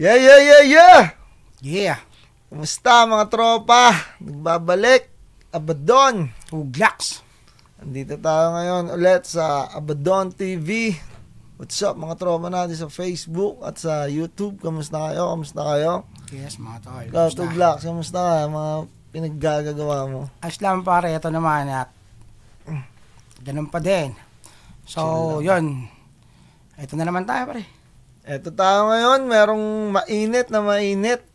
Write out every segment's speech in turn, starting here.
Yeah, yeah, yeah, yeah! Yeah. Kumusta mga tropa? Nagbabalik. Abaddon. Uglax. Andito tayo ngayon ulit sa Abaddon TV. What's up mga tropa natin sa Facebook at sa YouTube? Kamusta kayo? Kamusta kayo? Yes, mga tol. Ikaw, Uglax, kamusta ka? Mga pinaggagawa mo? Ayos lang pare, ito naman at ganun pa din. So, yun. Ito na naman tayo pare. Ito tayo ngayon, merong mainit na mainit.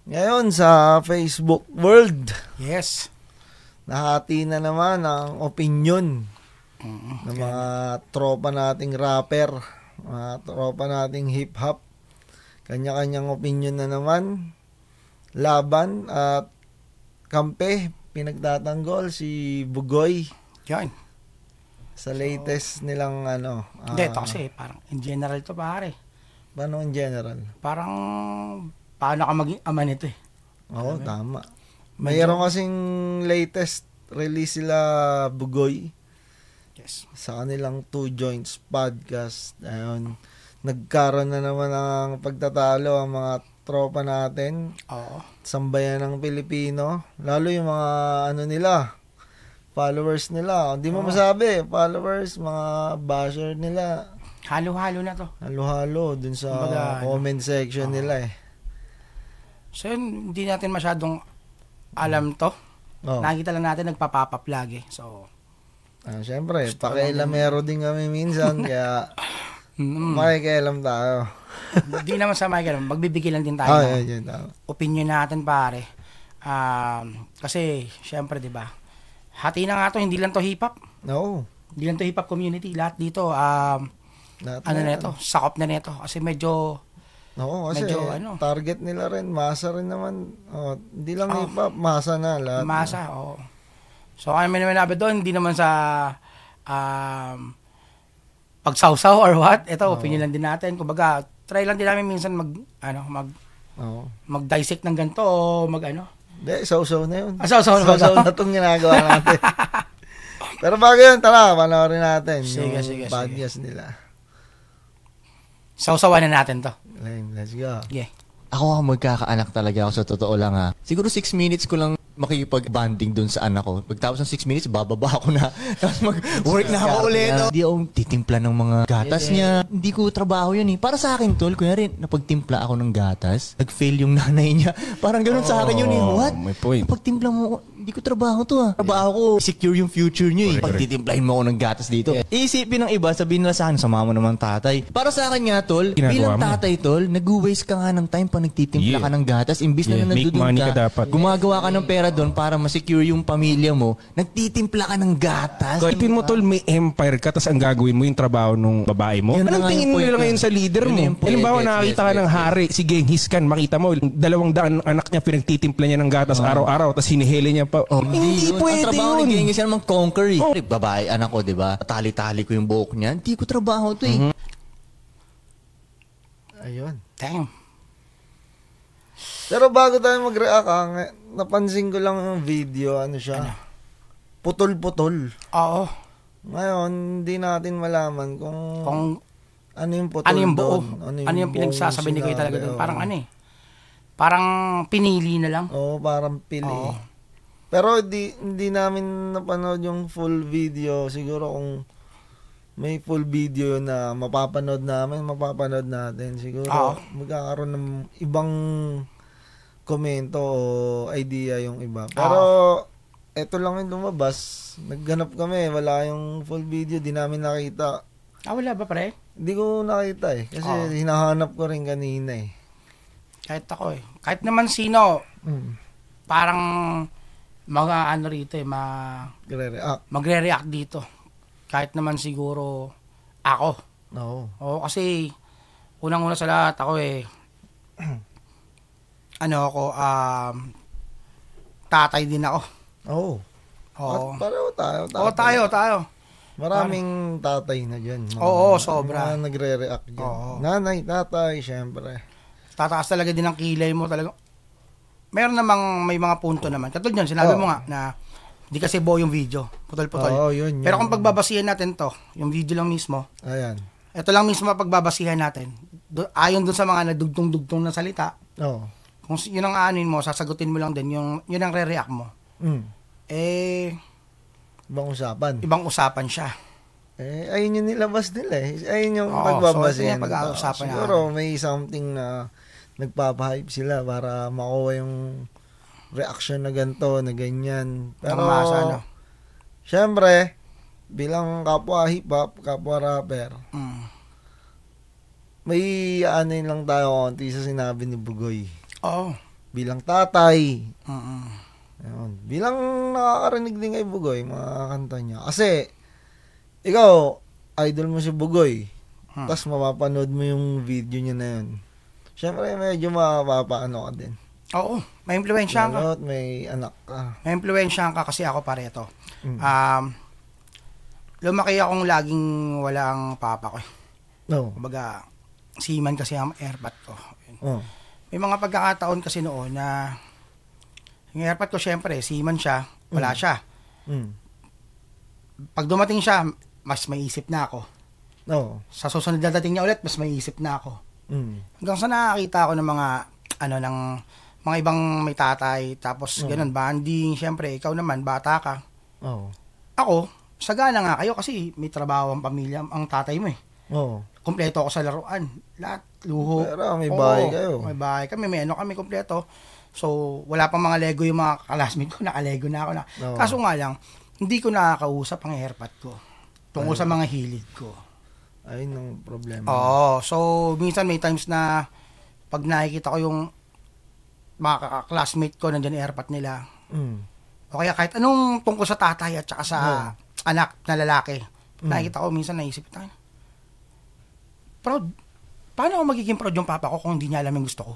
Ngayon sa Facebook world. Yes. Nahati na naman ang opinion ng mga tropa nating rapper, mga tropa nating hip-hop. Kanya-kanyang opinion na naman. Laban at kampe, pinagtatanggol si Bugoy. Yun. Sa latest nilang ano. Hindi, ito kasi parang in general to pare. Paano in general? Parang paano ka maging ama nito eh. Oo, tama. Mayroon kasing latest release sila Bugoy. Yes. Sa kanilang Two Joints podcast. Ayun. Nagkaroon na naman ng pagtatalo ang mga tropa natin. Oo. Sambayan ng Pilipino. Lalo yung mga ano nila, followers nila. Hindi mo masabi, followers, mga basher nila. Halo-halo na to. Halo-halo dun sa Kumbaga, comment section nila eh. So yun, hindi natin masyadong alam to. Oh. Nakikita lang natin nagpapapap lagi. So, Siyempre, pakailamero din kami minsan, kaya makikialam tayo. Hindi naman sa mga ganun. Magbibigay lang din tayo ng Yun, tama. opinion natin pare. Kasi, syempre, di ba? Hati na nga to, hindi lang to hip-hop. No. Hindi lang to hip-hop community. Lahat dito, Lahat ano na na yan. ito, sakop na nito. Kasi medyo, Oo, kasi medyo, ano. target nila rin, masa rin naman. Hindi lang hip-hop, masa na lahat. masa, oo. So, kami naman nabi doon, hindi naman sa pagsawsaw or what. Ito, opinion lang din natin. Kumbaga, try lang din namin minsan mag-dissect ng ganito o Hindi, so-so na yun. So-so na ba? So-so na itong ginagawa natin. Pero bago yun, tara, panoorin natin Sige. podcast nila. Sawsawan na natin to. Let's go. Yeah. Ako magkakaanak talaga ako sa totoo lang ha. Siguro 6 minutes ko lang makikipag-banding dun sa anak ko. Pagtapos ng 6 minutes, bababa ako na. Tapos mag-work na ako ulit. Hindi ako titimpla ng mga gatas niya. Hindi ko trabaho yun eh. Para sa akin, tol, kunyari, napagtimpla ako ng gatas, nag-fail yung nanay niya. Parang ganun sa akin yun eh. What? May point. Napagtimpla mo, hindi ko trabaho to ah. Trabaho ko, secure yung future niyo eh. Pagtitimplahin mo ako ng gatas dito. Iisipin ng iba, sabihin nila sa akin, sama mo naman tatay. Para sa akin nga, tol, bilang tatay, tol, nag-waste ka nga ng time pa nagtitimpla ka ng gatas. Imbis na Make nandudun money ka dapat. Gumagawa ka ng pera doon para ma-secure yung pamilya mo, nagtitimpla ka ng gatas. Isipin mo tol, may empire ka, tapos ang gagawin mo yung trabaho ng babae mo. Yun na Anong nga tingin yung mo point nila ko. ngayon sa leader Yun mo? na yung point. Halimbawa, Yes, nakakita ka yes, ng yes. hari, si Genghis Khan, makita mo, 200 anak niya, pinagtitimpla niya ng gatas araw-araw, tapos hinihili niya pa. Hindi Ang pwede trabaho yun. ni Genghis yan mag-conquer eh. Babae, anak ko, di ba? Tali-tali ko yung buhok niya. Hindi ko trabaho to eh. Ayun. Damn. Pero bago tayo mag-react, napansin ko lang yung video, ano siya, putol-putol. Oo. Ngayon, hindi natin malaman kung ano yung putol Ano yung buo? doon. Ano yung pinagsasabi ni Kuya talaga doon? Parang ano eh. Parang pinili na lang. Oo, parang pili. Oo. Pero hindi namin napanood yung full video. Siguro kung may full video na mapapanood natin. Siguro magkakaroon ng ibang komento o idea yung iba. Pero eto lang yung lumabas. Nagganap kami. Wala yung full video. Di namin nakita. Wala ba pare? Hindi ko nakita eh. Kasi hinahanap ko rin kanina eh. Kahit ako eh. Kahit naman sino, parang mga ano rito eh, magre-react dito. Kahit naman siguro ako. Oo. Oo, kasi unang-una sa lahat ako eh, tatay din ako. Oo. Oo. Pareho tayo. Oo, tayo. Maraming tatay na dyan. Oo, sobra. Mga nagre-react dyan. Oo. Nanay, tatay, syempre. Tataas talaga din ang kilay mo talaga. Meron namang may mga punto naman. Katulad yun, sinabi mo nga na di kasi buo yung video. Putol-putol. Oo, yun. Pero kung pagbabasihan natin to, yung video lang mismo, Ayan. ito lang mismo pagbabasihan natin. Ayon dun sa mga nagdugtong-dugtong na salita, kung yun ang aanin mo, sasagutin mo lang din, yun ang re-react mo. Ibang usapan siya. Ayun yung nilabas nila Ayun yung pagbabasihan. So, pag-uusapan siguro may something na nagpapahype sila para makuha yung reaction na ganito, na ganyan. Pero, syempre, bilang kapwa hip-hop, kapwa rapper, may aanin lang tayo konti sa sinabi ni Bugoy. Bilang tatay. Ayun. Bilang nakakarinig din kay Bugoy, mga kanta niya. Kasi, ikaw, idol mo si Bugoy. Tapos mapapanood mo yung video niya na yun. Siyempre, medyo mapapaano ka din. Oo, may impluwensyahan ka. May anak ka. May impluwensyahan ka kasi ako pareto. Lumaki akong laging walang papa ko. Kumbaga, seaman kasi ang airpot ko. May mga pagkakataon kasi noon na yung airpot ko, syempre, seaman siya, wala siya. Pag dumating siya, mas maiisip na ako. Sa susunod na dating niya ulit, mas maiisip na ako. Hanggang sa nakakita ako ng mga, ng mga ibang may tatay, tapos ganun, banding, syempre, ikaw naman, bata ka. Ako, sagana nga kayo kasi may trabaho ang pamilya, ang tatay mo Kompleto ako sa laruan. Lahat, luho. Pero may bahay kayo. May bahay kami, may kami kompleto. So, wala pang mga Lego yung mga classmate ko, naka-Lego na ako na. Kaso nga lang, hindi ko nakakausap ang airpot ko tungkol sa mga hilig ko. Ayun ang problema. So, minsan may times na pag nakikita ko yung mga classmate ko, nandiyan airpot nila. O kaya kahit anong tungkol sa tatay at saka sa anak na lalaki. Nakikita ko, minsan naisip tayo. Proud. Paano ako magiging proud yung papa ko kung hindi niya alam yung gusto ko?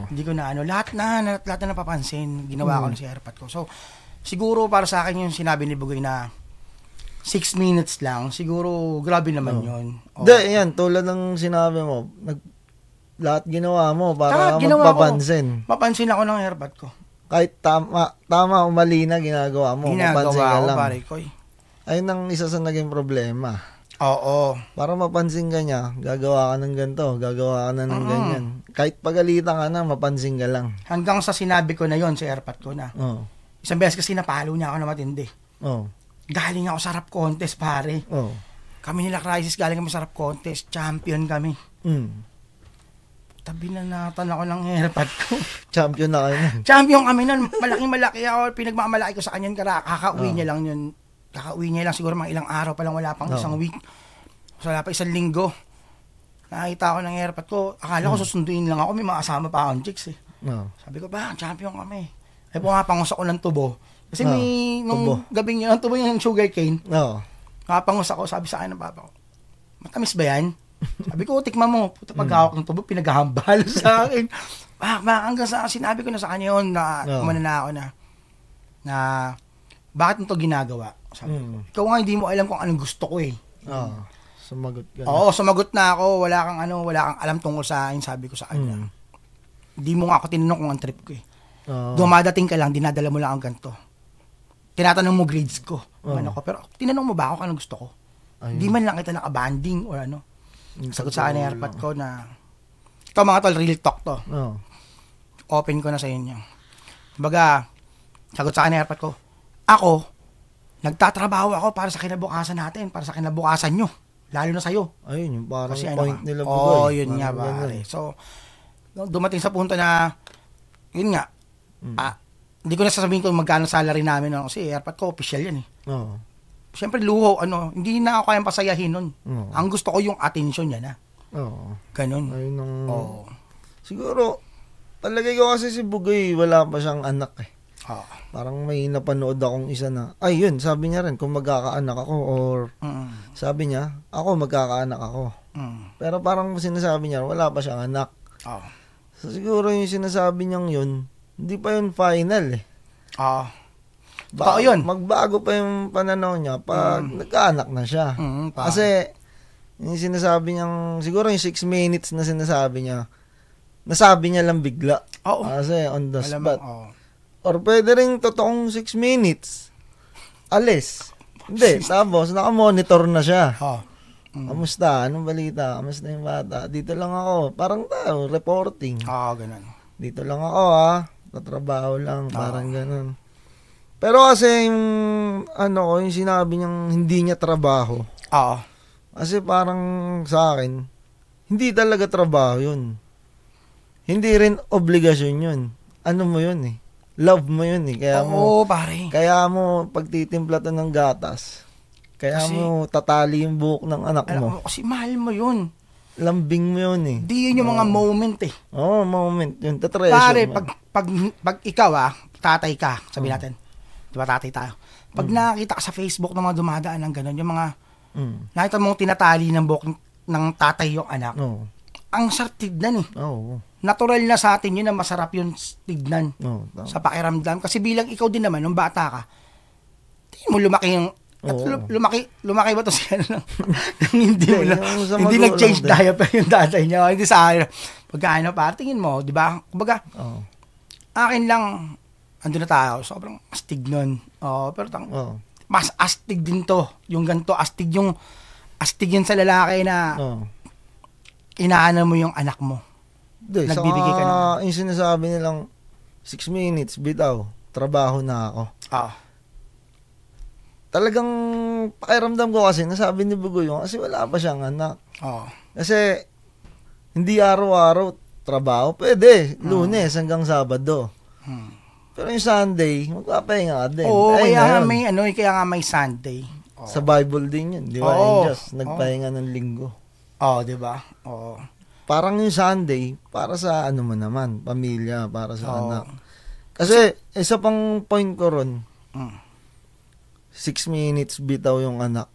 Hindi ko na lahat na napapansin, ginawa ko na si airpot ko. So, siguro para sa akin yung sinabi ni Bugoy na 6 minutes lang, siguro grabe naman yun. Yan, tulad ng sinabi mo, lahat ginawa mo para magpapansin. Mapansin ako ng airpot ko. Kahit tama o mali na ginagawa mo, mapansin ka lang. Pare ko Ayun ang isa sa naging problema. Para mapansin ka niya, gagawa ka ng ganito, gagawa ka na ng ganyan. Kahit pagalitan ka na, mapansin ka lang. Hanggang sa sinabi ko na yon sa airpot ko na. Isang beses kasi napalo niya ako na matindi. Galing ako sa rap contest, pare. Kami nila Crisis, galing kami sa rap contest. Champion kami. Tabi na natan ako ng airpot ko. Champion na kayo. Champion kami nun. Malaking-malaki ako. Pinagmamalaki ko sa kanya. Kakauwi niya lang yun. Kakauwi niya lang siguro mga ilang araw pa lang, wala pang isang week. So, wala pa isang linggo. Nakita ko ng airpot ko. Akala ko susunduin lang ako. May mga asama pa akong chicks Sabi ko, champion kami. Pumapangos ako ng tubo. Kasi nung gabing yun, ang tubo yung sugar cane. Pumapangos ako, sabi sa akin ng papa ko, matamis ba yan? Sabi ko, tikman mo. Puta, paghawak ng tubo, pinaghahambal sa akin. Hanggang sa sinabi ko na sa kanya yun, kumana na ako na bakit mo to ginagawa? Sabi ko, ikaw nga hindi mo alam kung anong gusto ko Sumagot ka na. Sumagot na ako. Wala kang alam tungkol sa akin, sabi ko sa kanya. Hindi mo nga ako tinanong kung ang trip ko Dumadating ka lang, dinadala mo lang ang ganito. Tinatanong mo grades ko. Pero tinanong mo ba ako kung anong gusto ko? Hindi man lang kita nakabanding o ano. Sagot sa akin ng airpot ko na ito mga tol, real talk to. Open ko na sa inyo. Kumbaga, sagot sa akin ng airpot ko, ako, nagtatrabaho ako para sa kinabukasan natin, para sa kinabukasan nyo. Lalo na sa'yo. Ayun, yung parang point nila Bugoy. Yun nga pare. So, dumating sa punto na, yun nga, hindi ko na sasabihin kung magkano salary namin. Kasi airpot ko, official yan Siyempre, luho, hindi na ako kayang pasayahin nun. Ang gusto ko yung attention niya na. Ganun. Ayun ang... Siguro, palagay ko kasi si Bugoy, wala pa siyang anak Parang may napanood akong isa na, yun, sabi niya rin, kung magkakaanak ako or sabi niya, ako magkakaanak ako. Pero parang sinasabi niya, wala pa siyang anak. So siguro yung sinasabi niyang yun, hindi pa yun final yun. Magbago pa yung pananaw niya pag nagkaanak na siya. Kasi, yung sinasabi niyang, siguro yung 6 minutes na sinasabi niya, nasabi niya lang bigla. Kasi on the spot. Or pwede rin totoong 6 minutes. Alis. Hindi, tapos nakamonitor na siya. Kamusta? Anong balita? Kamusta yung bata? Dito lang ako. Parang tao, reporting. Oo, ganun. Dito lang ako tatrabaho lang, parang ganun. Pero kasi yung yung sinabi niyang hindi niya trabaho. Oo. Kasi parang sa akin, hindi talaga trabaho yun. Hindi rin obligasyon yun. Ano mo yun eh. Love mo yun eh. Pare. Kaya mo pagtitimpla to ng gatas. Kaya kasi, mo tatali yung buhok ng anak mo. Kasi mahal mo yun. Lambing mo yun eh. Di yun yung mga moment eh. Moment. Yun, tatreasure pare, mo. pag ikaw tatay ka, sabi natin. Di ba tatay tayo? Pag nakakita ka sa Facebook ng mga dumadaan ng gano'n, yung mga nakita mong tinatali ng buhok ng tatay yung anak. Ang sarap tignan eh. Natural na sa atin yun na masarap yun tignan sa pakiramdam. Kasi bilang ikaw din naman, nung bata ka, tingin mo lumaki yung lumaki ba to siya hindi nag-change diaper yung tatay niya. Hindi sa akin. Pagkaano pa, tingin mo, di ba? Kumbaga, akin lang, ando na tayo, sobrang astig nun. Pero mas astig din to. Yung ganito, astig yun sa lalaki na inaano mo yung anak mo. Nagbibigay ka na. Yung sinasabi nilang 6 minutes, bitaw, trabaho na ako. Talagang pakiramdam ko kasi, nasabi ni Bugoy kasi wala pa siyang anak. Kasi, hindi araw-araw trabaho. Pwede, Lunes hanggang Sabado. Pero yung Sunday, magpapahinga ka din. Kaya nga may Sunday. Sa Bible din yun. Di ba? Angels, nagpahinga ng linggo. Di ba? Parang yung Sunday, para sa mo naman, pamilya, para sa anak. Kasi, isa pang point ko ron, 6 minutes bitaw yung anak.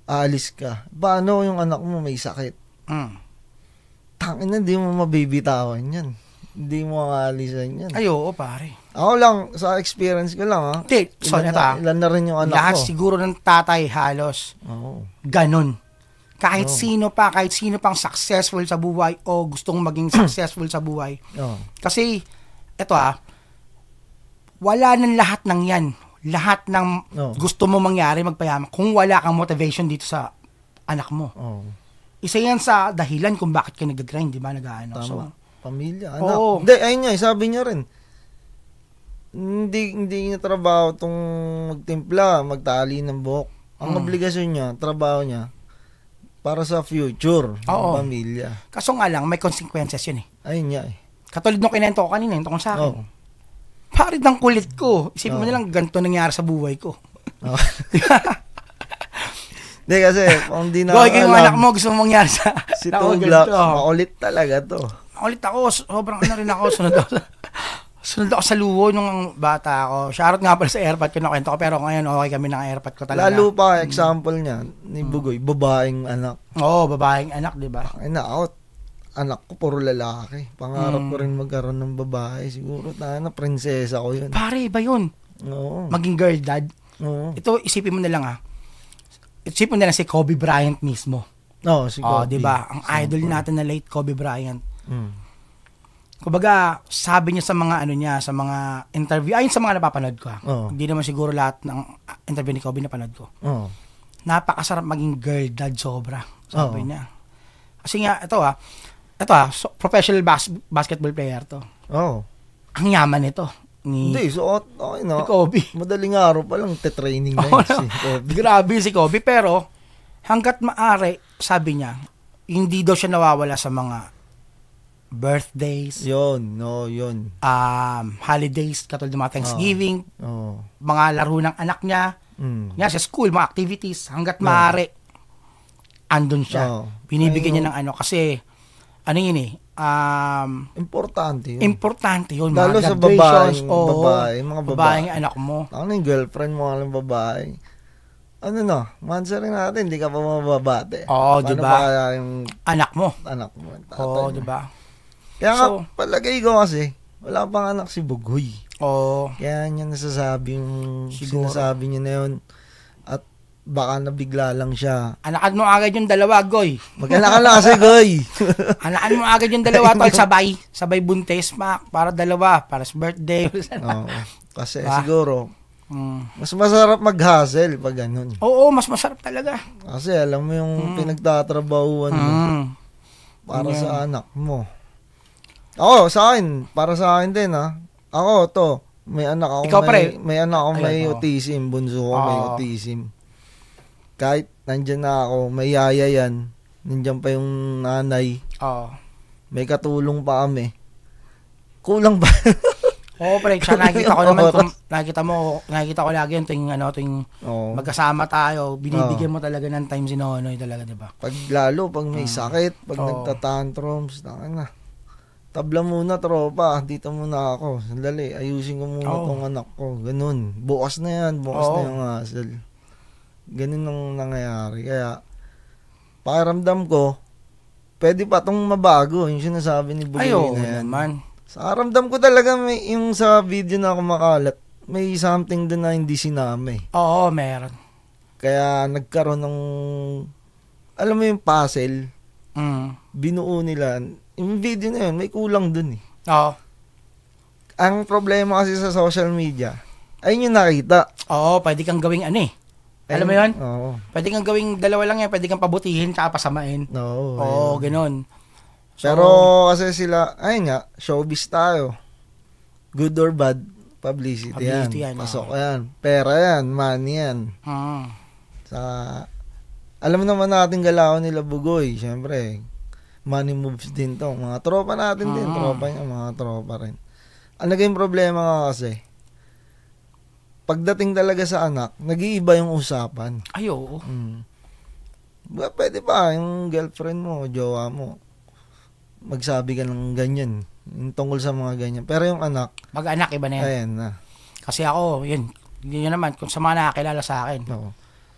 Aalis ka. Paano yung anak mo may sakit? Tangin na, di mo mabibitawan yan. Hindi mo aalisan yan. Ay, oo, pare. Ako lang, sa experience ko lang, ilan na rin yung anak lahat ko. Siguro ng tatay halos. Ganon. Kahit sino pang successful sa buhay o gustong maging successful sa buhay. Kasi, wala nang lahat ng yan. Lahat ng gusto mo mangyari, magpayaman, kung wala kang motivation dito sa anak mo. Isa yan sa dahilan kung bakit ka nag-grind, di ba? Tama. So, pamilya, anak. Hindi, ayun niya, sabi niya rin. Hindi niya trabaho itong magtimpla, magtali ng buhok. Ang obligasyon niya, trabaho niya, para sa future ng pamilya. Kaso nga lang, may consequences yun eh. Ayun niya eh. Katulad nung kinento ko kanina, yung tungkol sa akin. Parit ng kulit ko. Isipin mo nilang ganito nangyari sa buhay ko. Hindi kasi, kung di na alam. Yung anak mo, gusto mong mangyari sa... Si Tugla, makulit talaga to. Makulit ako. Sobrang rin ako. Sunod ako sa luho nung bata ako. Shoutout nga pala sa airpod ko na kwento ko. Pero ngayon, okay kami ng airpod ko talaga. Lalo pa, example niya, ni Bugoy, babaeng anak. Babaeng anak, di ba? Anak ko, puro lalaki. Pangarap ko rin magkaroon ng babae. Siguro, prinsesa ko yun. Pare, iba yun. Maging girl dad. Ito, isipin mo na lang Isipin mo na lang si Kobe Bryant mismo. Si Kobe. Di ba? Ang idol natin na late Kobe Bryant. Kumbaga, sabi niya sa mga sa mga interview, ayon sa mga napapanood ko. Hindi naman siguro lahat ng interview ni Kobe napanood ko. Napakasarap maging girl dad sobra. Sabi niya. Kasi nga, ito professional basketball player to. Ang yaman nito. Hindi, suot. Okay na. Si Kobe. Madaling araw pa lang, te-training na si Kobe. Grabe si Kobe. Pero, hanggat maaari, sabi niya, hindi daw siya nawawala sa mga birthdays. Yun. Holidays, katulad ng mga Thanksgiving. Mga laro ng anak niya. Sa school, mga activities. Hanggat maaari, andun siya. Binibigyan niya ng kasi, yun importante yun. Importante yun. Lalo sa babaeng anak mo. Yung girlfriend mo, alam babae. Mansarin natin, hindi ka pa mababate. Diba? Paano yung anak mo? Diba? Kaya palagay ko kasi, wala pang anak si Bugoy. Kaya niya nasasabi sinasabi niya na yun. At baka nabigla lang siya. Anakan mo agad yung dalawa, Goy. Mag-anak ka lang kasi, Goy. Anakan mo agad yung dalawa, tol. Sabay buntis, para dalawa, para sa birthday. Kasi siguro, Mas masarap mag-hustle pag ganun. Oo, mas masarap talaga. Kasi alam mo yung pinagtatrabahuan mo para Yeah. sa anak mo. Ako, sa akin, para sa akin din Ako to, may anak ako Ikaw, pre. may anak ako may Ayan, autism, bunso ko may Oo. autism. Kahit nandyan na ako, may yaya yan. Nandyan pa yung nanay. Oo. May katulong pa kami. Kulang ba? Oo, pre, siya nakikita ko naman kung nakikita ko lagi yung tuwing Oo. magkasama tayo, binibigyan mo talaga ng time si Nonoy talaga, 'di ba? Pag may sakit, pag nagtatantrums, na. Tabla muna, tropa. Dito muna ako. Sandali, ayusin ko muna tong anak ko. Ganun. Bukas na yan. Bukas na yung hassle. Ganun ang nangyayari. Kaya, pakiramdam ko, pwede pa tong mabago. Yung sinasabi ni Bugoy Ayo, na yan. naman. Sa karamdam ko talaga, yung sa video na kumakalat, may something doon na hindi sinama. Oo, meron. Kaya, nagkaroon ng, alam mo yung puzzle, binuo nila. Yung video na yun, may kulang dun Oo. Ang problema kasi sa social media, ayun yung nakita. Oo, pwede kang gawing Alam mo yun? Oo. Pwede kang gawing dalawa lang yan. Pwede kang pabutihin tsaka pasamain. No, Oo, ganun. So, pero kasi sila, ayun nga, showbiz tayo. Good or bad, publicity yan. Pasok yan. Pera yan, money yan. Alam naman natin galaw nila Bugoy, syempre. Money moves din to. Mga tropa natin din. Tropa niya, mga tropa rin. Ang naging problema nga kasi, pagdating talaga sa anak, nag-iiba yung usapan. Ay, oo. Pwede pa, yung girlfriend mo, jowa mo, magsabi ka ng ganyan. Yung tungkol sa mga ganyan. Pero yung anak, Mag-anak, iba na yan. ayan na. Kasi ako, yun naman, kung sa mga nakakilala sa akin, Oo.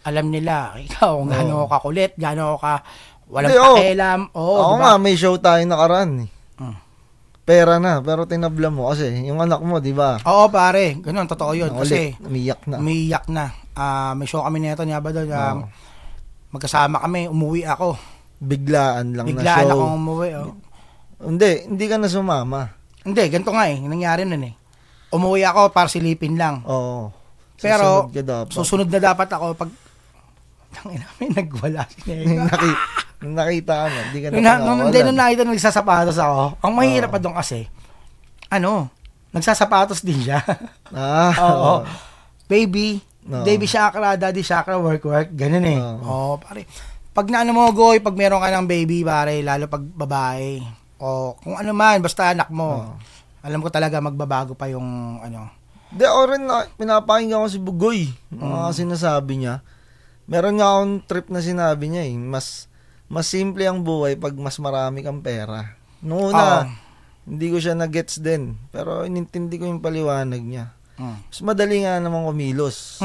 alam nila, ikaw, gaano ka kulit, gaano ka walang Hindi, pakialam. Ako diba? nga, may show tayo nakaraan. Pera na, pero tinabla mo kasi yung anak mo, di ba? Oo, pare. Ganun, totoo yun. Kasi, umiyak na. May show kami nito niya ba doon. Magkasama kami, umuwi ako. Biglaan lang na show. Biglaan akong umuwi. Hindi ka na sumama. Hindi, ganito nga nangyari nun Umuwi ako para silipin lang. Oo. Pero, dapat. susunod na dapat ako pag may nagwala si Nega. Nung nakita ka na, hindi ka na Nung nakita na nagsasapatos ako, ang mahirap pa doon kasi, nagsasapatos din siya. Oo. Baby chakra, daddy chakra, work, ganun pare. Pag naano mo, Goy, pag meron ka ng baby, pare, lalo pag babae, kung ano man, basta anak mo, alam ko talaga magbabago pa yung Hindi, rin pinapakinggan ko si Bugoy. Mga sinasabi niya. Meron nga akong trip na sinabi niya mas simple ang buhay pag mas marami kang pera. Noong una, hindi ko siya na-gets din. Pero inintindi ko yung paliwanag niya. Mas madali nga naman kumilos.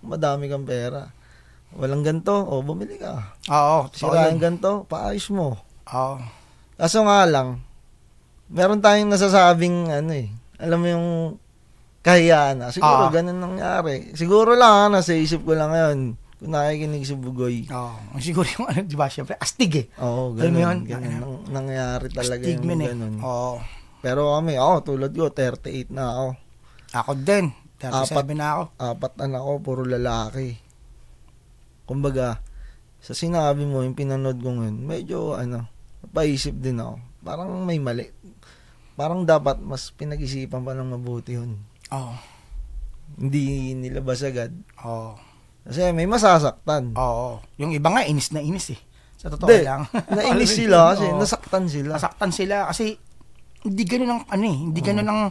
Madami kang pera. Walang ganto, bumili ka. Oo. Sirain ganto, paayos mo. Oo. Kaso nga lang, meron tayong nasasabing alam mo yung kahiyaan na. Siguro ganun nangyari. Siguro lang nasa isip ko lang ngayon. Kung nakikinig si Bugoy. Siguro yung di ba, syempre, astig Oo, ganun. Ganun. Nangyari talaga astig yung ganun. Oo. Pero kami, tulad ko, 38 na ako. Ako din. 37 na ako. 4 anak ko, puro lalaki. Kumbaga, sa sinabi mo, yung pinanood ko ngayon, medyo, paisip din ako. Parang may mali. Parang dapat mas pinag-isipan pa ng mabuti yun. Oo. Hindi nilabas agad. Oo. Kasi may masasaktan. Oo. Yung iba nga, inis na inis Sa totoo lang. Nainis sila kasi nasaktan sila. Nasaktan sila kasi hindi ganun ang hindi ganun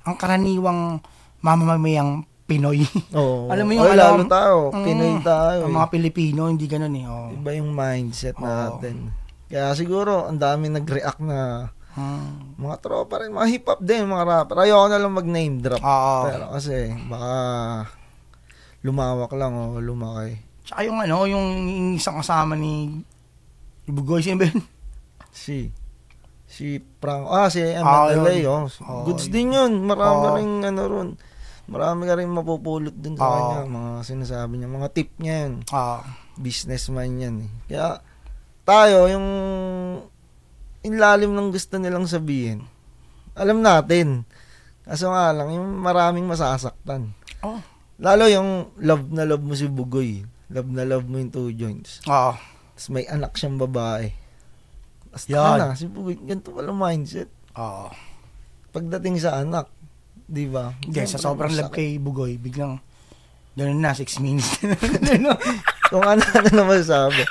ang karaniwang mamamayang Pinoy. Oo. Alam mo yung lalo tayo, Pinoy tayo. Ang mga Pilipino, hindi ganun Iba yung mindset natin. Kaya siguro, ang dami nag-react na mga tropa rin, mga hip-hop din, mga rapper. Ayoko na lang mag-name drop. Pero kasi, baka lumawak lang lumaki. Tsaka yung yung isang kasama ni Bugoy, si Ben. Si Frank, si MLA, goods din yun. Marami rin ron. Marami ka rin mapupulot dun sa kanya. Mga sinasabi niya, mga tip niya yan. Businessman yan Kaya, tayo, yung inlalim ng gusto nilang sabihin, alam natin. Kaso nga lang, yung maraming masasaktan. Lalo yung love na love mo si Bugoy. Love na love mo yung 2 joints. Oo. Tapos may anak siyang babae. Tapos Yan. si Bugoy, ganito pala mindset. Oo. Pagdating sa anak, di ba? Hindi, sa sobrang love kay Bugoy, biglang, gano'n na, 6 minutes. Kung ano naman sabi.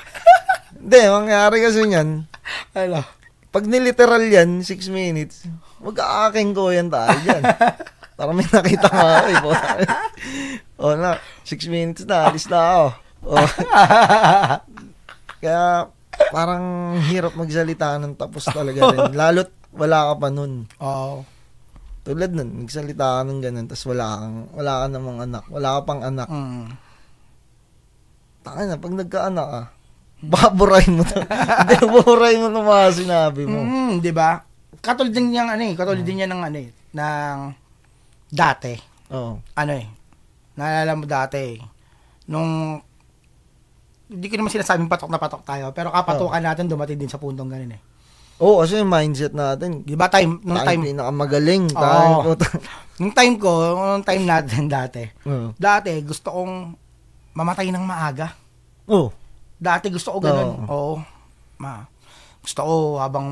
Hindi, mangyari kasi niyan, Ano? pag niliteral yan, 6 minutes, mag-aaking ko yan tayo dyan. Para may nakita nga ako eh. O na, 6 minutes na, alis na ako. Kaya, parang hirap magsalita ng tapos talaga rin. Lalo't wala ka pa nun. Oo. Tulad nun, nagsalita ka ng ganun, tapos wala ka namang anak. Wala ka pang anak. Taka na, pag nagkaanak ka, baburahin mo to. Hindi, baburahin mo ng mga sinabi mo. Di ba? Katulad din niyang katulad din niya ng ng dati. Oo. Naalala mo dati, nung, hindi ko naman sinasabing patok na patok tayo, pero kapatukan natin dumating din sa puntong ganun eh. Oo, kasi yung mindset natin. Di ba nung time pinakamagaling. Tayo. Nung time natin dati. Dati, gusto kong mamatay ng maaga. Oo. Dati gusto ko ganun. Oo. Gusto ko habang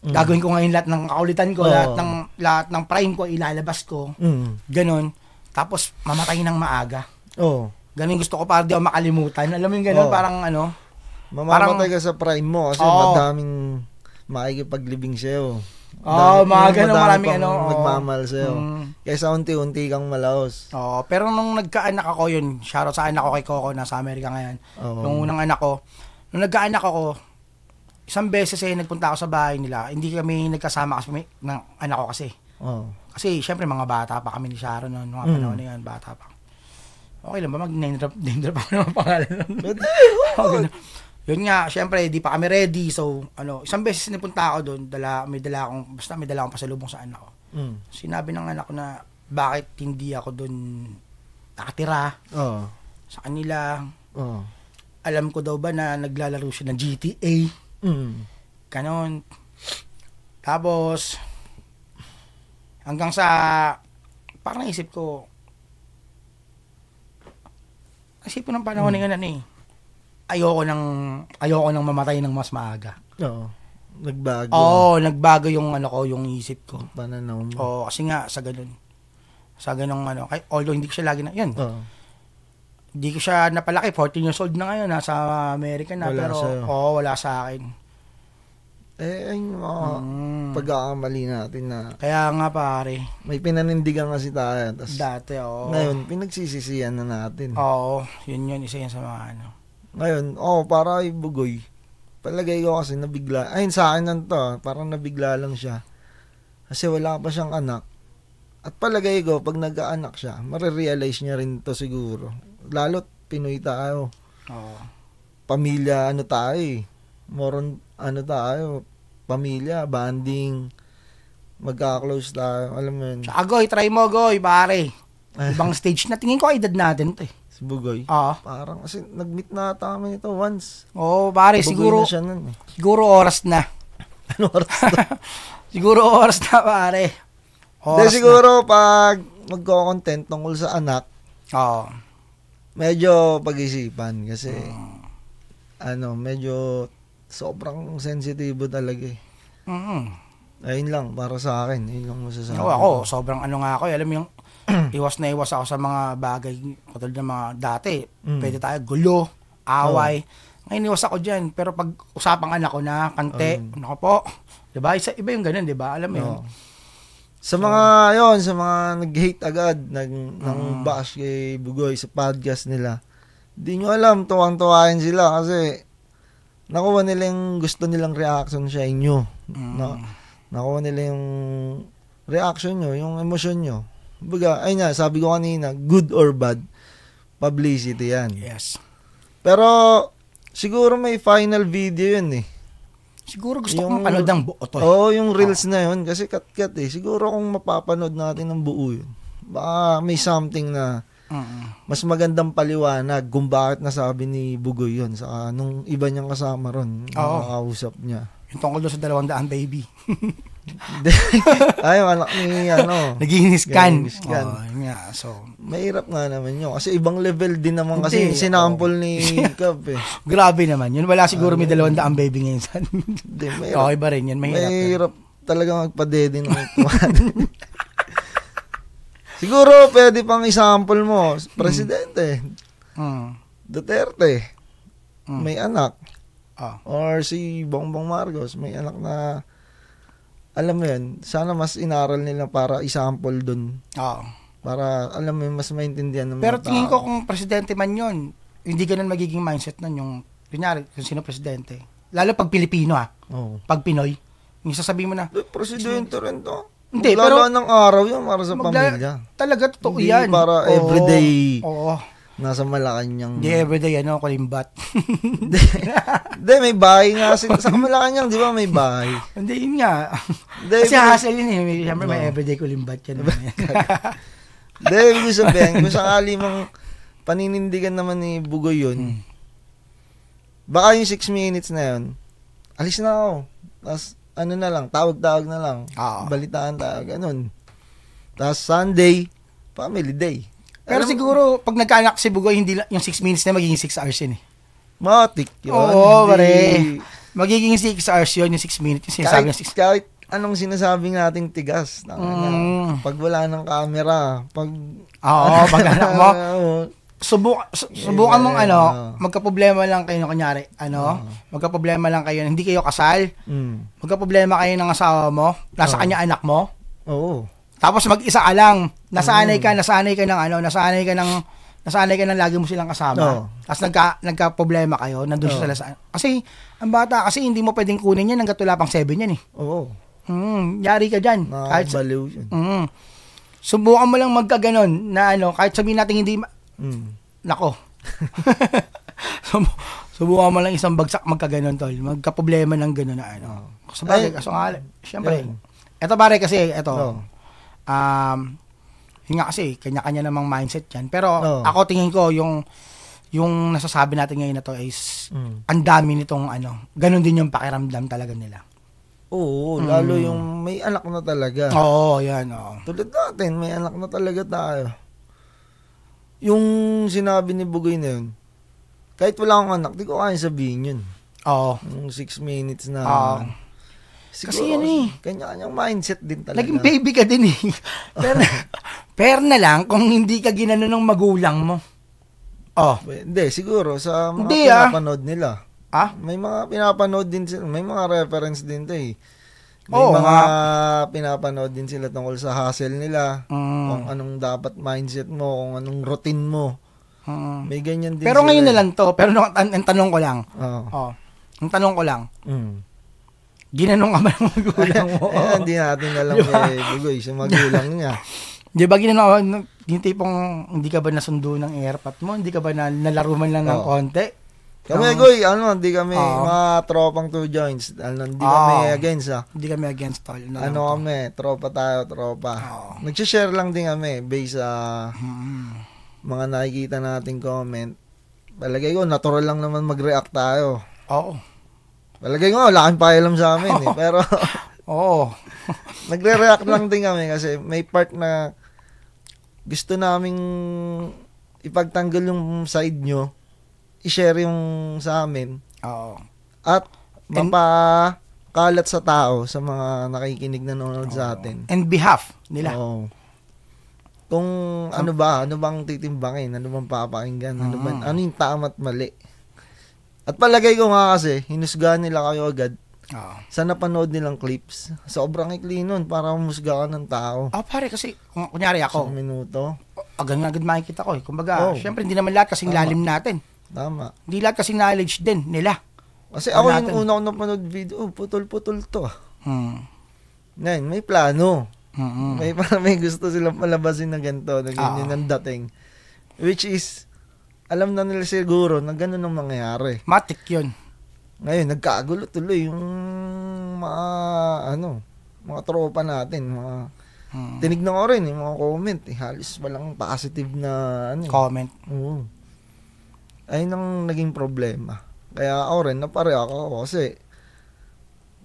gagawin ko ngayon lahat ng kaulitan ko, lahat ng prime ko, ilalabas ko. Ganun. Tapos, mamatay ng maaga. Oo. Ganun gusto ko para di ako makalimutan. Alam mo yung ganun, parang mamamatay ka sa prime mo kasi madaming makikipaglibing sa'yo. Mga ganun, maraming nagmamahal sa'yo. Kaysa unti-unti kang malaos. Pero nung nagkaanak ako yun, shoutout sa anak ko kay Coco, nasa Amerika ngayon. Nung unang anak ko, nung nagkaanak ako, isang beses nagpunta ako sa bahay nila. Hindi kami nagkasama kasi ng anak ko kasi. Kasi syempre mga bata pa kami ni Sharon noon, mga panahon na yan, bata pa. Okay lang ba mag-name drop ako ng pangalan nun? Yun nga, syempre, di pa kami ready. So, isang beses napunta ako doon, may dala akong pasalubong sa anak ko. Sinabi ng anak ko na, bakit hindi ako doon nakatira sa kanila. Alam ko daw ba na naglalaro siya ng GTA. Ganon. Tapos, hanggang sa, parang naisip ko ng panahon na yun, ayoko nang mamatay ng mas maaga. Oo. Nagbago. Nagbago yung yung isip ko. Pananaw mo. Kasi nga sa ganung although hindi ko siya lagi yun. Hindi ko siya napalaki, 14 years old na ngayon, nasa Amerika na, wala pero wala sa akin. Ayun pagkakamali natin na. Kaya nga pare. May pinanindigan kasi tayo. Dati, Ngayon, pinagsisisihan na natin. Yun, isa yan sa mga Ngayon, para kay Bugoy, palagay ko kasi nabigla. Ayun sa akin nanto, parang nabigla lang siya. Kasi wala pa siyang anak. At palagay ko, pag nagkaanak siya, marirealize niya rin to siguro. Lalo't Pinoy tayo. Pamilya, tayo eh. Moron, tayo. Pamilya, banding, magka-close tayo. Alam mo yun. Goy, try mo, Goy, pare. Ibang stage na. Tingin ko edad natin to eh. Si Bugoy? Parang kasi nag-meet na kami nito once. Pare, siguro, na siya nun, eh. Siguro oras na. Ano oras na? Siguro oras na, pare. Siguro pag magko-content tungkol sa anak, medyo pag-isipan kasi medyo sobrang sensitibo talaga eh. Ayun lang, para sa akin. Ayun lang masasabi. Ako, sobrang ako. Alam mo yung iwas na iwas ako sa mga bagay katulad ng mga dati. Pwede tayo gulo, away. Ngayon iwas ako dyan. Pero pag usapang anak ko na kante, po. Diba? Iba yung ganun, diba? Alam mo yun. Sa mga nag-hate agad, ng bash kay Bugoy sa podcast nila, di nyo alam, tuwang-tuwain sila kasi nakuha nila yung gusto nilang reaction sa inyo. Nakuha nila yung reaction nyo, yung emosyon nyo. Baga, ayun nga, sabi ko kanina, good or bad, publicity yan. Yes. Pero, siguro may final video yun eh. Siguro gusto kong mapanood ng buo to. Yung reels na yun, kasi cut-cut eh. Siguro kung mapapanood natin ng buo yun, baka may something na mas magandang paliwanag kung bakit nasabi ni Bugoy yun sa nung iba niyang kasama ron, nakakausap niya. Yung tungkol doon sa 200 baby. Ay, yung anak ni, Nagiinis-scan. Nagiinis-scan. Yeah, so, mahirap nga naman yun. Kasi ibang level din naman kasi Hindi, sinample ni Cab eh. grabe naman. Yun, wala siguro may 200 baby ngayon. Hindi, mahirap. Okay ba rin yun? Mahirap talaga magpadede ng tuwan. Siguro, pwede pang isample mo. Presidente. Duterte. May anak. Or si Bongbong Marcos. May anak na, alam mo yun, sana mas inaral nila para isample dun. Para, alam mo yun, mas maintindihan ng mga Pero tingin ko tao. kung presidente man yun, hindi ganun magiging mindset nun yung, kunyari, kung sino presidente. Lalo pag Pilipino pag Pinoy. Yung sasabihin mo na, Presidente rin to. Hindi, Maglala pero ng araw yun para sa pamilya. Talaga, totoo Hindi yan. para everyday. Oo. Nasa Malacanang. Hindi everyday, kulimbat. Hindi, may bahay nga. Sa Malacanang, di ba may bahay? Hindi, yun nga. Hindi, Kasi hassle yun eh. Siyempre may everyday kulimbat yan. Hindi, ibig sabihin, kung sakali mang paninindigan naman ni Bugoy yun, baka yung 6 minutes na yun, alis na ako. Tapos, na lang, tawag-tawag na lang. Balitaan tayo, ganun. Tapos, Sunday, family day. Pero siguro, pag nagkaanak si Bugoy, hindi yung 6 minutes na magiging 6 hours yun eh. Matik yun. Oo, pare. Magiging 6 hours yun, yung 6 minutes. Yung sinasabi ng 6. Kahit anong sinasabi nating tigas. Pag wala ng camera, pag... Oo, pag anak mo, subukan mong magka-problema lang kayo, kunyari, magka-problema lang kayo, hindi kayo kasal, magka-problema kayo ng asawa mo, nasa kanya anak mo. Oo. Tapos mag-isa ka lang, nasanay ka ng lagi mo silang kasama. Tapos nagka-problema kayo, nandun sila sa... Kasi, ang bata, kasi hindi mo pwedeng kunin yan hanggat wala pang 7 yan eh. Oo. Yari ka dyan. Nakakabaliw yun. Subukan mo lang magkaganon na kahit sabihin natin hindi... Nako. Subukan mo lang isang bagsak magkaganon, tol. Magka-problema ng ganon na Sabagay, siyempre. Ito pare kasi, yun nga kasi, kanya-kanya namang mindset yan. Pero ako tingin ko, yung nasasabi natin ngayon na to is, ang dami nitong ganun din yung pakiramdam talaga nila. Oo, lalo yung may anak na talaga. Oo, yan. Tulad natin, may anak na talaga tayo. Yung sinabi ni Bugoy na yun, kahit wala akong anak, di ko kaya sabihin yun. Oo. Yung 6 minutes na... Siguro, kasi yan eh. Kanya-kanyang mindset din talaga. Naging baby ka din eh. Pero na lang kung hindi ka ginano ng magulang mo. Hindi, siguro sa mga pinapanood nila. May mga pinapanood din sila. May mga reference din to eh. May mga pinapanood din sila tungkol sa hustle nila. Kung anong dapat mindset mo, kung anong routine mo. May ganyan din pero sila. Ngayon na lang to. Pero ang tanong ko lang. Ang tanong ko lang. Ginanong ka ba ng magulang mo? Hindi natin alam Bugoy sa magulang niya. Di ba ginanong, yung tipong hindi ka ba nasundo ng airpot mo? Hindi ka ba nalaro man lang ng konti? Kami, Goy, hindi kami mga tropang 2 joints. Hindi kami against, Hindi kami against, tol. Kami, tropa tayo, tropa. Nag-share lang din kami based sa mga nakikita nating comment. Palagay ko, natural lang naman mag-react tayo. Palagay ko, wala kang pakialam sa amin eh. Pero, nagre-react lang din kami kasi may part na gusto naming ipagtanggol yung side nyo, i-share yung sa amin. At mapakalat sa tao, sa mga nakikinig na nanonood sa atin. And behalf nila. Kung ano bang titimbangin, ano bang papakinggan, ano yung tama at mali. At palagay ko nga kasi, hinusgahan nila kayo agad sa napanood nilang clips. Sobrang ikli nun para humusga ka ng tao. Pare, kasi, kunyari ako, 1 minuto. agad makikita ko eh. Kumbaga, syempre, hindi naman lahat kasing lalim natin. Tama. Hindi lahat kasing knowledge din nila. Kasi ako yung una ko napanood video, putol-putol to. Ngayon, may plano. May gusto silang palabasin na ganito, na ganyan ang dating. Which is, alam na nila siguro na gano'n ang mangyayari. Matik yun. Ngayon, nagkagulo tuloy yung mga tropa natin. Tinignan ko rin yung mga comment. Halos walang positive na comment. Oo. Ayun ang naging problema. Kaya ako rin, napareact ako kasi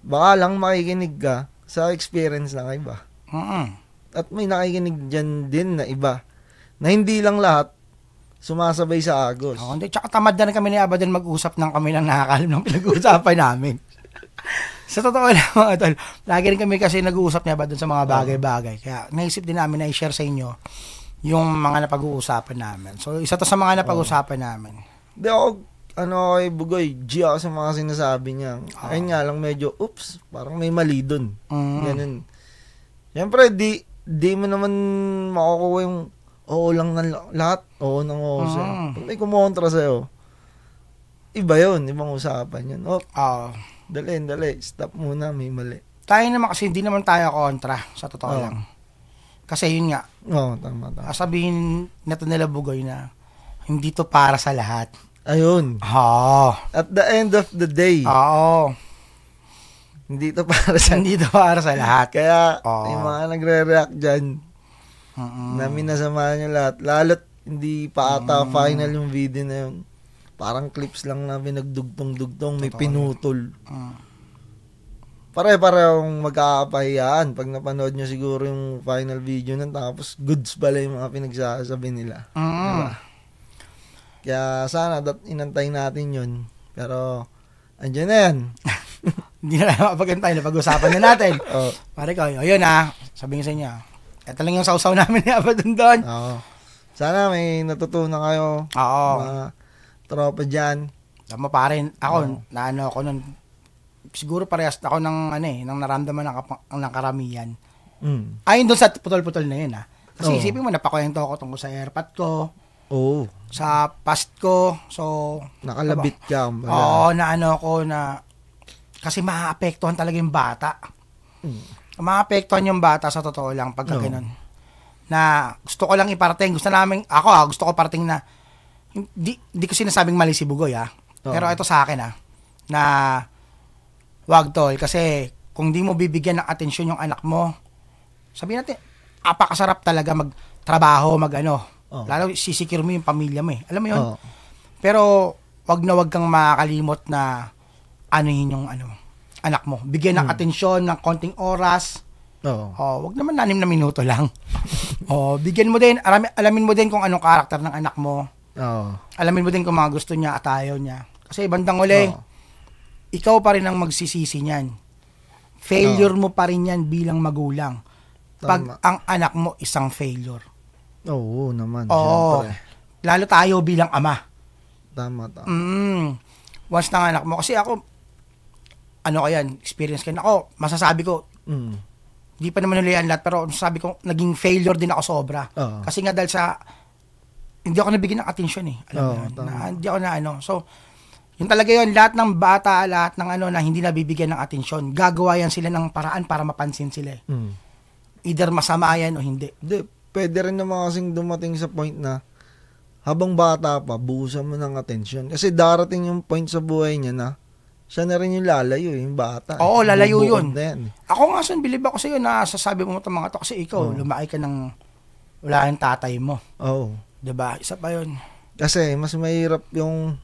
baka lang makikinig ka sa experience ng iba. Mm. At may nakikinig dyan din na iba na hindi lang lahat sumasabay sa agos. Oh, hindi. Tsaka tamad na rin kami ni Abadan mag-usap ng kami lang nakakalim ng pinag-uusapan namin. Sa totoo lang mga tol, lagi rin kami kasi nag-uusap ni Abadan sa mga bagay-bagay. Kaya naisip din namin na i-share sa inyo yung mga napag-uusapan namin. So, isa to sa mga napag-uusapan namin. Di ako, kay Bugoy, G ako sa mga sinasabi niya. Ayun nga lang medyo, oops, parang may mali dun. Ganun. Siyempre, di mo naman makukuha yung oo lang ng lahat. Oo ng oo sa'yo. Pag may kumontra sa'yo, iba yun. Ibang usapan yun. Dali. Stop muna, may mali. Tayo naman kasi hindi naman tayo kontra, sa totoo lang. Kasi yun nga. Tama. Sabihin na to nila Bugoy na hindi to para sa lahat. Ayun. At the end of the day. Hindi to para sa lahat. Kaya, yung mga nagre-react dyan, na minasamahan nyo lahat. Lalo't hindi pa ata final yung video na yun. Parang clips lang na pinagdugtong-dugtong, may pinutol. Pare-parehong magkakapahiyaan pag napanood nyo siguro yung final video nun, tapos goods pala yung mga pinagsasabi nila. Diba? Kaya sana inantay natin yun. Pero, andyan na yan. Hindi na lang mapagantay na pag-usapan na natin. Pare ko, yun sabihin sa inyo. Ito lang yung sausaw namin ni Abadan doon. Sana may natutunan kayo. Mga tropa dyan. Tama pa rin. Ako, naano ako nun. Siguro parehas ako ng naramdaman ng karamihan. Ayun doon sa putol-putol na yun Kasi isipin mo, napakwento ako tungkol sa airpot ko. Sa past ko. So, nakalabit ka. Naano ko na kasi maaapektuhan talaga yung bata. Maaapektuhan yung bata sa totoo lang pagka ganun. Na gusto ko lang iparating. Gusto ko parating na hindi ko sinasabing mali si Bugoy Pero ito sa akin na wag tol. Kasi kung di mo bibigyan ng atensyon yung anak mo, sabihin natin, apakasarap talaga magtrabaho, Lalo sisikir mo yung pamilya mo Alam mo yun? Pero wag kang makakalimot na anuhin yung anak mo. Bigyan ng atensyon ng konting oras. Wag naman 6 na minuto lang. Bigyan mo din, alamin mo din kung anong karakter ng anak mo. Alamin mo din kung mga gusto niya at ayaw niya. Kasi bandang uli, ikaw pa rin ang magsisisi niyan. Failure mo pa rin yan bilang magulang. Pag ang anak mo isang failure. Oo naman. Siyempre. Lalo tayo bilang ama. Tama. Once ng anak mo. Kasi ako, experience ko. Ako, masasabi ko, hindi pa naman nulayan lahat, pero masasabi ko, naging failure din ako sobra. Kasi nga dahil sa, hindi ako nabigyan ng attention Alam mo yun. Hindi ako So, yun talaga yun. Lahat ng bata, lahat ng na hindi nabibigyan ng atensyon, gagawa yan sila ng paraan para mapansin sila. Either masama yan o hindi. Hindi. Pwede rin naman kasing dumating sa point na habang bata pa, buhusan mo ng atensyon. Kasi darating yung point sa buhay niya na siya na rin yung lalayo, yung bata. Oo, lalayo yun. Yan. Ako nga bilib ako sa'yo na sasabi mo ito mga to kasi ikaw, lumaki ka ng wala yung tatay mo. Diba? Isa pa yun. Kasi mas mahirap yung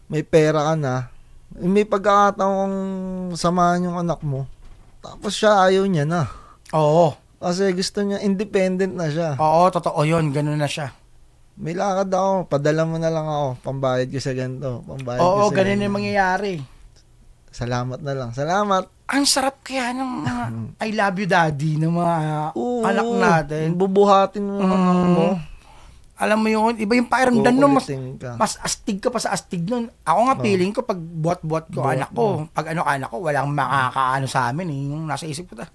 may pera ka na, may pagkakataong samahan yung anak mo, tapos siya ayaw niya na. Kasi gusto niya, independent na siya. Totoo yun. Ganun na siya. May lakad ako, padala mo na lang ako, pambayad ko sa ganito. Ganun yung mangyayari. Salamat na lang. Salamat. Ang sarap kaya ng mga I love you daddy ng mga anak natin. Bubuhatin mo mo. Alam mo yun, iba yung pakiramdam nun, mas astig ka pa sa astig nun. Ako nga feeling ko, pag buhat-buhat ko anak ko, pag anak ko, walang makakaano sa amin yung nasa isip ko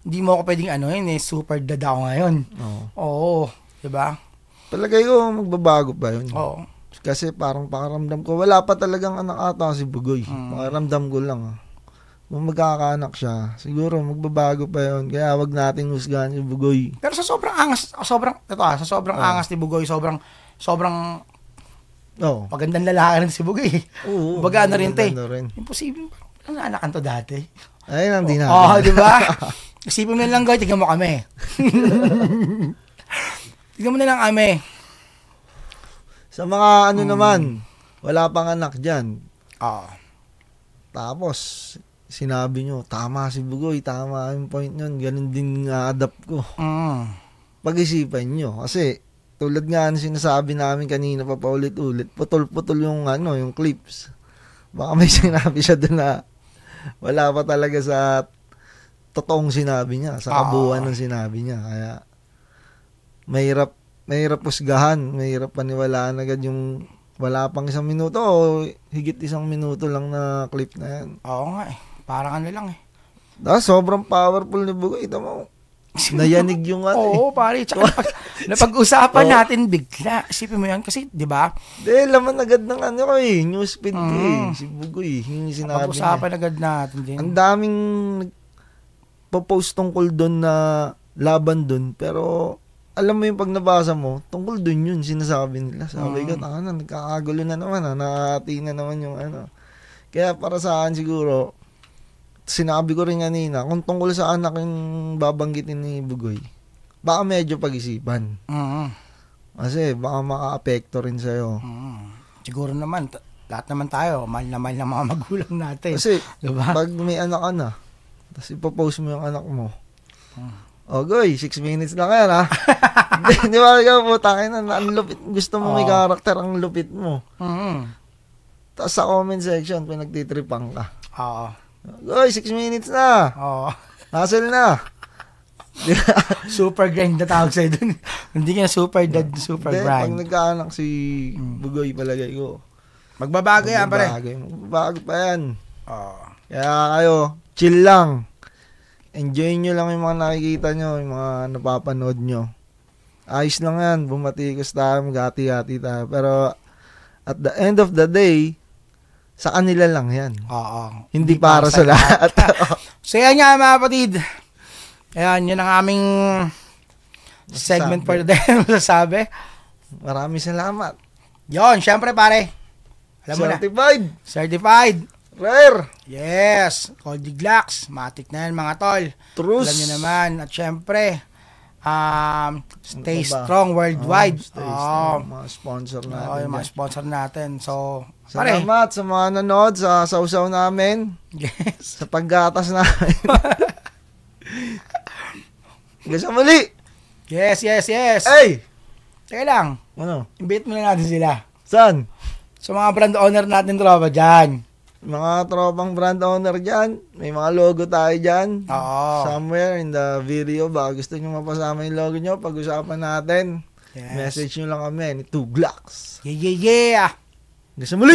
hindi mo ako pwedeng super dada ako ngayon. Diba? Palagay ko, magbabago pa yun. Kasi parang pakaramdam ko, wala pa talagang anak ata si Bugoy. Pakaramdam ko lang kung magkakaanak siya, siguro magbabago pa yun. Kaya wag nating husgahan si Bugoy. Pero sa sobrang angas, sa sobrang angas ni Bugoy, sobrang magandang lalaki rin si Bugoy. Baga rin imposible. Ano anakan to dati? Ay, hindi na. Di ba? Isipin mo lang, Goy, tignan mo kami. Tignan mo na lang kami. Sa mga naman, wala pang anak dyan. Tapos, sinabi nyo, tama si Bugoy, tama yung point yun, ganun din nga-adapt ko. Pag-isipan nyo, kasi tulad nga ang sinasabi namin kanina pa paulit-ulit, putol-putol yung yung clips. Baka may sinabi siya doon na wala pa talaga sa totoong sinabi niya, sa kabuuan ng sinabi niya. Kaya mahirap husgahan, mahirap paniwalaan agad yung wala pang 1 minuto o higit 1 minuto lang na clip na yan. Oo nga eh. Parang lang eh. Sobrang powerful ni Bugoy. Ito mo, nayanig yung Oo, pare. Tsaka napag-usapan natin bigla. Isipin mo yan kasi, di ba? Laman agad ng ko newsfeed ko si Bugoy. Yung sinabi niya. Napag-usapan agad natin din. Ang daming nagpo-post tungkol doon na laban doon. Pero, alam mo yung pag nabasa mo, tungkol doon yun, sinasabi nila. Sabi ko, nagkakagulo na naman, nakahati na naman yung Kaya para sa akin siguro, sinabi ko rin kanina, kung tungkol sa anak yung babanggitin ni Bugoy, baka medyo pag-isipan. Kasi baka maka-apekto rin sa'yo. Siguro naman, lahat naman tayo, mahal na mahal ng mga magulang natin. Kasi, diba? pag may anak ka na, tapos ipopost mo yung anak mo, Goy, 6 minutes lang yan, ha? Di ba, ikaw po, takin na, ang lupit, gusto mo may karakter, ang lupit mo. Tapos sa comment section, pinagtitripang ka. Goy, 6 minutes na. Hassle na. Super grind na tawag sa'yo dun. Hindi ka na super dead, super grind. Pag nagkaanak si Bugoy, palagay ko. Magbabago yan, pare. Magbabago pa yan. Kaya kayo, chill lang. Enjoy nyo lang yung mga nakikita nyo, yung mga napapanood nyo. Ayos lang yan, bumatikos tayo, magati-hati tayo. Pero at the end of the day, sa kanila lang yan. Hindi para sa lahat. So yan nga mga kapatid. Ayan, yun ang aming segment for the day. Masasabi. Maraming salamat. Yon, syempre pare. Alam mo Certified. na. Certified. Rare. Yes. Goldie Glocks. Matik na yan mga tol. Truce. Alam nyo naman. At syempre, stay strong worldwide. Stay strong. Mga sponsor natin. Yung mga sponsor natin. So, salamat sa mga nanood sa sausaw namin. Yes. Sa paggatas namin. Hanggang sa muli. Yes. Hey! Teka lang. Ano? Invite mo na natin sila. Saan? Sa mga brand owner natin, tropa, dyan. Mga tropang brand owner dyan. May mga logo tayo dyan. Somewhere in the video. Baka gusto nyo mapasama yung logo nyo. Pag-usapan natin. Yes. Message nyo lang kami ni 2 Glocks. Yeah. Hanggang sa muli.